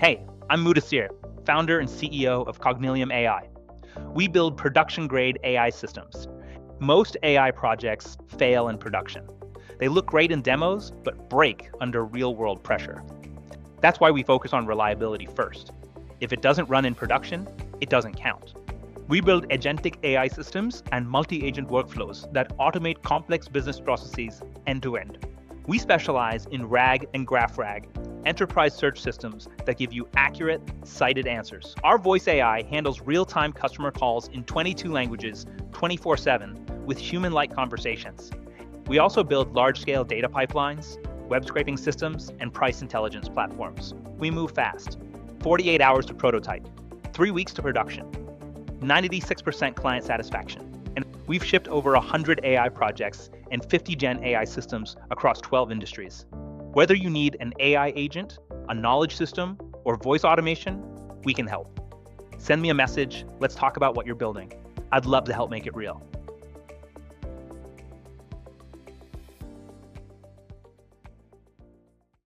Hey, I'm Mudassir, founder and CEO of Cognilium AI. We build production-grade AI systems. Most AI projects fail in production. They look great in demos, but break under real-world pressure. That's why we focus on reliability first. If it doesn't run in production, it doesn't count. We build agentic AI systems and multi-agent workflows that automate complex business processes end-to-end. We specialize in RAG and GraphRAG, enterprise search systems that give you accurate, cited answers. Our voice AI handles real-time customer calls in 22 languages, 24/7, with human-like conversations. We also build large-scale data pipelines, web scraping systems, and price intelligence platforms. We move fast. 48 hours to prototype, 3 weeks to production, 96% client satisfaction. And we've shipped over 100 AI projects and 50 Gen AI systems across 12 industries. Whether you need an AI agent, a knowledge system, or voice automation, we can help. Send me a message. Let's talk about what you're building. I'd love to help make it real.